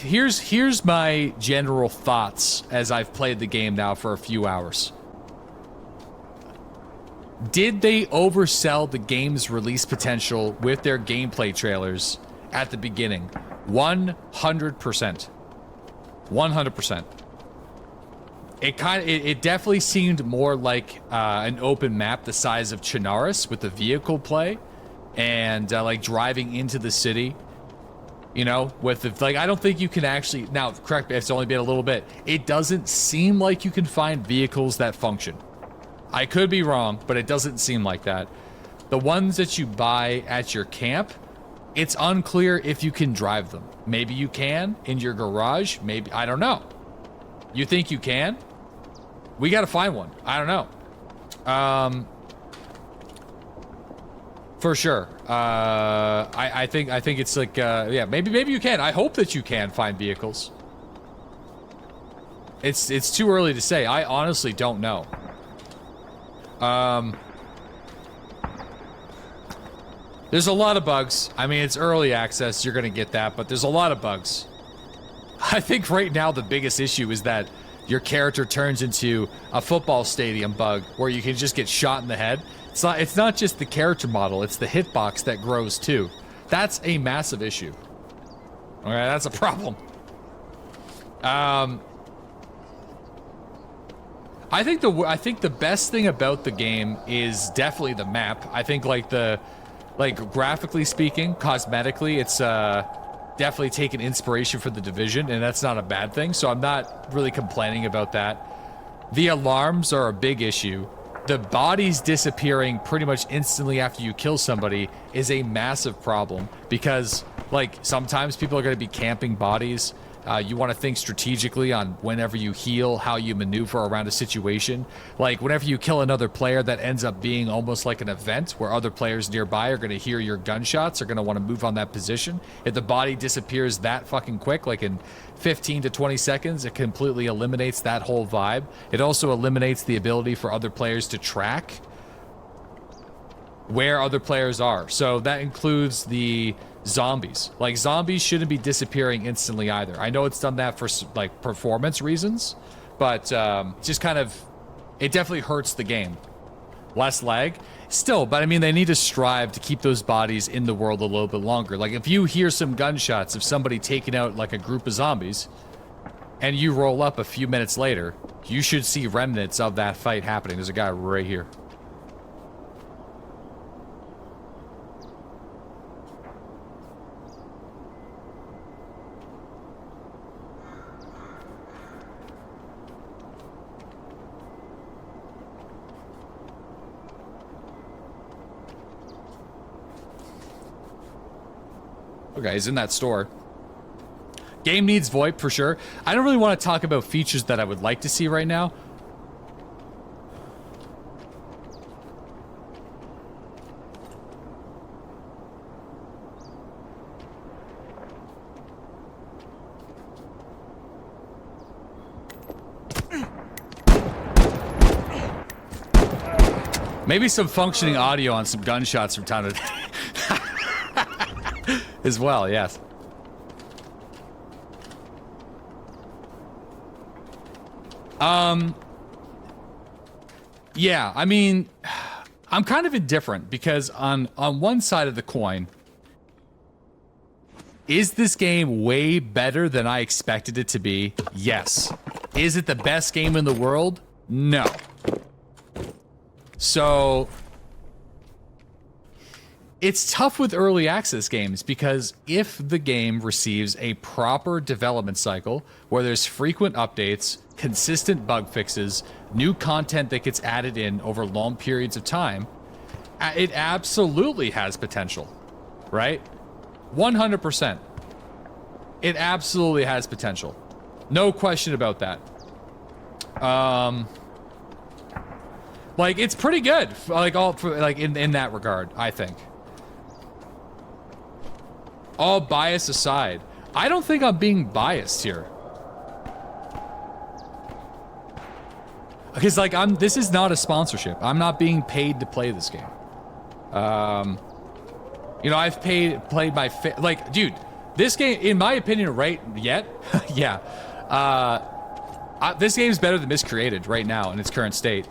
here's my general thoughts as I've played the game now for a few hours. Did they oversell the game's release potential with their gameplay trailers at the beginning? 100%. 100%. It definitely seemed more like an open map the size of Chinaris with the vehicle play and like driving into the city. You know, with the, like, I don't think you can actually, now, correct me, it's only been a little bit. It doesn't seem like you can find vehicles that function. I could be wrong, but it doesn't seem like that. The ones that you buy at your camp, it's unclear if you can drive them. Maybe you can in your garage, maybe, I don't know. You think you can? We gotta find one. I don't know. For sure. I think it's like, yeah, maybe you can. I hope that you can find vehicles. It's too early to say. I honestly don't know. There's a lot of bugs. I mean, it's early access. You're gonna get that, but there's a lot of bugs. I think right now the biggest issue is that your character turns into a football stadium bug where you can just get shot in the head. It's not just the character model, it's the hitbox that grows too. That's a massive issue. All right, that's a problem. I think the best thing about the game is definitely the map. I think like graphically speaking, cosmetically, it's definitely taken inspiration from The Division, and that's not a bad thing, so I'm not really complaining about that. The alarms are a big issue. The bodies disappearing pretty much instantly after you kill somebody is a massive problem because, like, sometimes people are going to be camping bodies. You want to think strategically on whenever you heal, how you maneuver around a situation. Like, whenever you kill another player, that ends up being almost like an event where other players nearby are going to hear your gunshots, are going to want to move on that position. If the body disappears that fucking quick, like in 15 to 20 seconds, it completely eliminates that whole vibe. It also eliminates the ability for other players to track where other players are. So that includes the zombies. Like, zombies shouldn't be disappearing instantly either. I know it's done that for like performance reasons, but just kind of, it definitely hurts the game. Less lag still, but I mean, they need to strive to keep those bodies in the world a little bit longer. Like, if you hear some gunshots of somebody taking out like a group of zombies and you roll up a few minutes later, you should see remnants of that fight happening. There's a guy right here. Okay, he's in that store. Game needs VoIP for sure. I don't really want to talk about features that I would like to see right now. Maybe some functioning audio on some gunshots from time to time. As well, yes. Yeah, I mean, I'm kind of indifferent because on one side of the coin, is this game way better than I expected it to be? Yes. Is it the best game in the world? No. So it's tough with early access games because if the game receives a proper development cycle where there's frequent updates, consistent bug fixes, new content that gets added in over long periods of time, it absolutely has potential, right? 100%. It absolutely has potential. No question about that. Like, it's pretty good, like, in that regard, I think. All bias aside, I don't think I'm being biased here. Because, like, this is not a sponsorship. I'm not being paid to play this game. You know, I've played my, like, dude, This game, in my opinion, right yet, yeah. This game's better than Miscreated right now in its current state.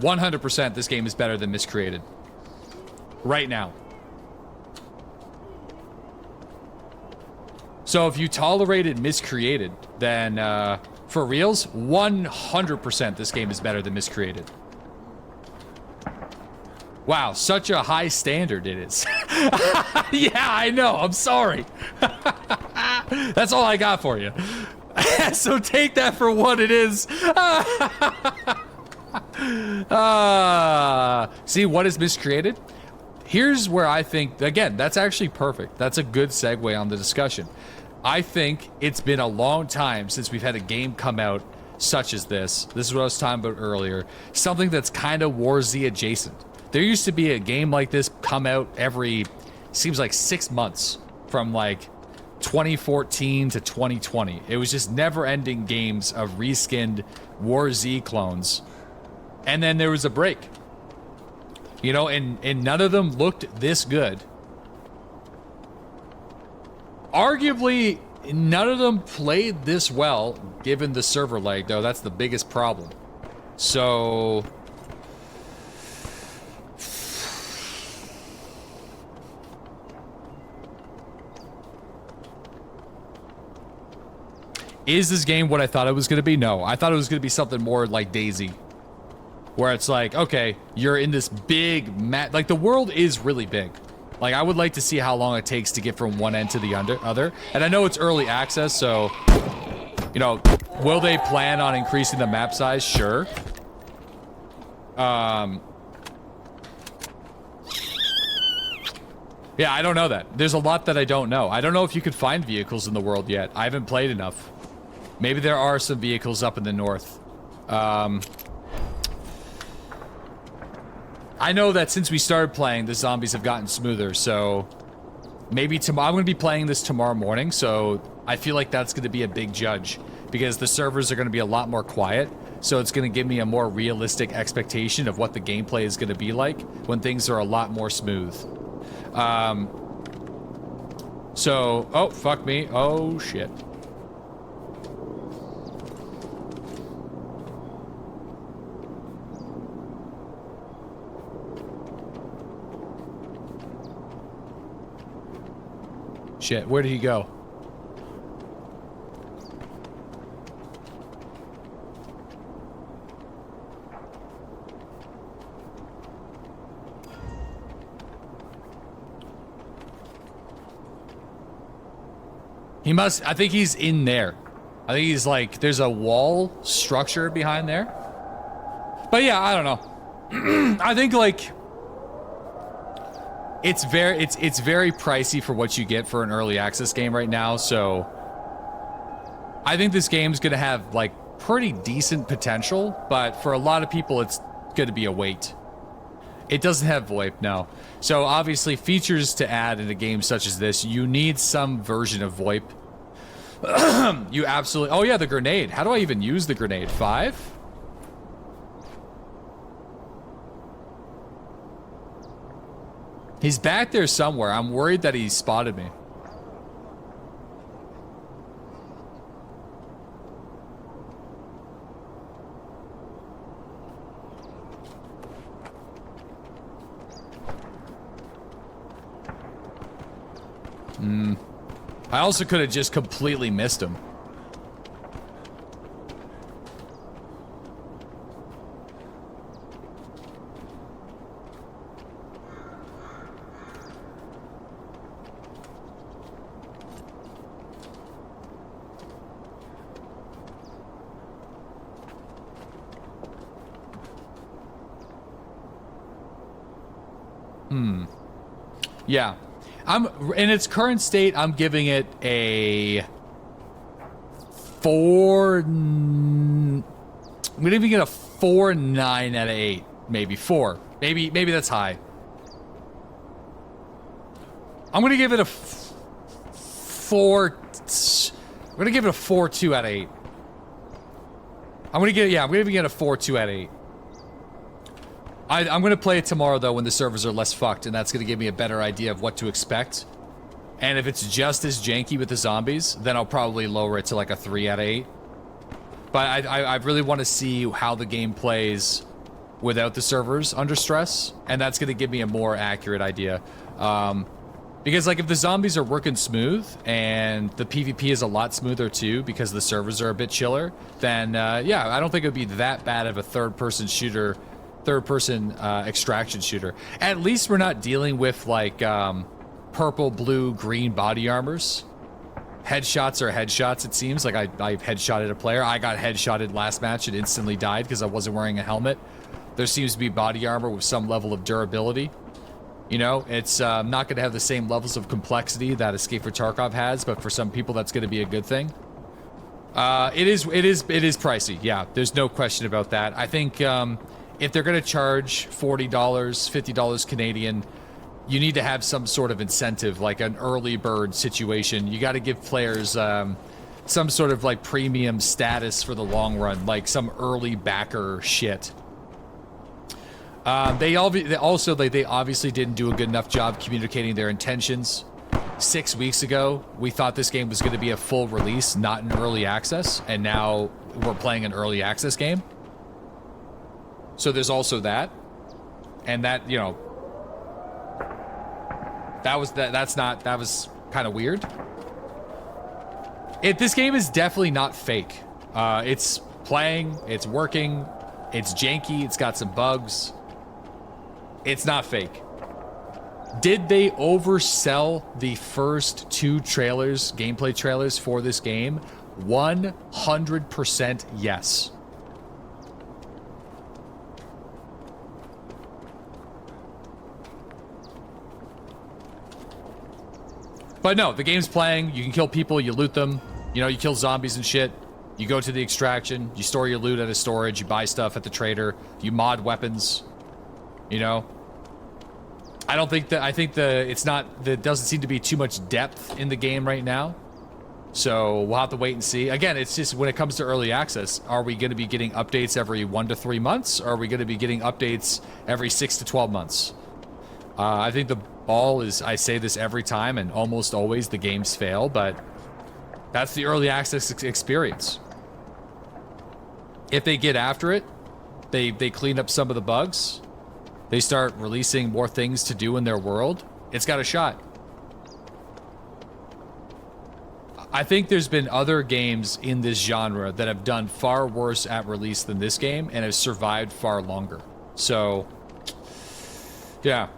100% this game is better than Miscreated. Right now. So if you tolerated Miscreated, then for reals, 100% this game is better than Miscreated. Wow, such a high standard it is. Yeah, I know. I'm sorry. That's all I got for you. So take that for what it is. See, what is Miscreated? Here's where I think, again, that's actually perfect. That's a good segue on the discussion. I think it's been a long time since we've had a game come out such as this. This is what I was talking about earlier. Something that's kind of War Z adjacent. There used to be a game like this come out every, seems like 6 months from like 2014 to 2020. It was just never-ending games of reskinned War Z clones. And then there was a break. You know, and none of them looked this good. Arguably, none of them played this well, given the server lag, though. That's the biggest problem. So... is this game what I thought it was going to be? No. I thought it was going to be something more like DayZ. Where it's like, okay, you're in this big map. Like, the world is really big. Like, I would like to see how long it takes to get from one end to the other. And I know it's early access, so... you know, will they plan on increasing the map size? Sure. Yeah, I don't know that. There's a lot that I don't know. I don't know if you could find vehicles in the world yet. I haven't played enough. Maybe there are some vehicles up in the north. I know that since we started playing, the zombies have gotten smoother, so... maybe tomorrow... I'm going to be playing this tomorrow morning, so I feel like that's going to be a big judge. Because the servers are going to be a lot more quiet, so it's going to give me a more realistic expectation of what the gameplay is going to be like when things are a lot more smooth. So... oh, fuck me. Oh, shit. Shit, where did he go? He must, I think he's in there. I think he's like, there's a wall structure behind there. But yeah, I don't know. I think like, it's very pricey for what you get for an early access game right now, so I think this game's gonna have like pretty decent potential, but for a lot of people it's gonna be a wait. It doesn't have VoIP, no. So obviously features to add in a game such as this, you need some version of VoIP. You absolutely, oh yeah, the grenade. How do I even use the grenade? 5? He's back there somewhere. I'm worried that he spotted me. I also could have just completely missed him. Yeah. In its current state, I'm giving it a 4... I'm gonna even get a 4.9 out of 8. Maybe 4. Maybe that's high. I'm gonna give it a 4... I'm gonna give it a 4.2 out of 8. I'm gonna get, yeah, I'm gonna even get a 4.2 out of 8. I'm going to play it tomorrow, though, when the servers are less fucked, and that's going to give me a better idea of what to expect. And if it's just as janky with the zombies, then I'll probably lower it to like a 3 out of 8. But I really want to see how the game plays without the servers under stress, and that's going to give me a more accurate idea. Because like if the zombies are working smooth and the PvP is a lot smoother too because the servers are a bit chiller, then yeah, I don't think it would be that bad of a third-person extraction shooter. At least we're not dealing with like purple, blue, green body armors. Headshots are headshots, it seems. Like I headshotted a player. I got headshotted last match and instantly died because I wasn't wearing a helmet. There seems to be body armor with some level of durability. You know, it's not going to have the same levels of complexity that Escape from Tarkov has, but for some people that's going to be a good thing. It is pricey. Yeah, there's no question about that. I think if they're going to charge $40, $50 Canadian, you need to have some sort of incentive, like an early bird situation. You got to give players some sort of like premium status for the long run, like some early backer shit. They obviously didn't do a good enough job communicating their intentions. 6 weeks ago, we thought this game was going to be a full release, not an early access, and now we're playing an early access game. So there's also that, and that, you know, that was kind of weird. This game is definitely not fake. It's playing, it's working, it's janky, it's got some bugs. It's not fake. Did they oversell the first 2 trailers, gameplay trailers for this game? 100% yes. But no, the game's playing. You can kill people, you loot them. You know, you kill zombies and shit. You go to the extraction, you store your loot at a storage, you buy stuff at the trader, you mod weapons. You know, I think there doesn't seem to be too much depth in the game right now. So we'll have to wait and see. Again, it's just when it comes to early access, are we going to be getting updates every 1 to 3 months? Or are we going to be getting updates every 6 to 12 months? I think the ball is, I say this every time and almost always the games fail, but that's the early access experience. If they get after it, they clean up some of the bugs, they start releasing more things to do in their world, it's got a shot. I think there's been other games in this genre that have done far worse at release than this game and have survived far longer. So, yeah.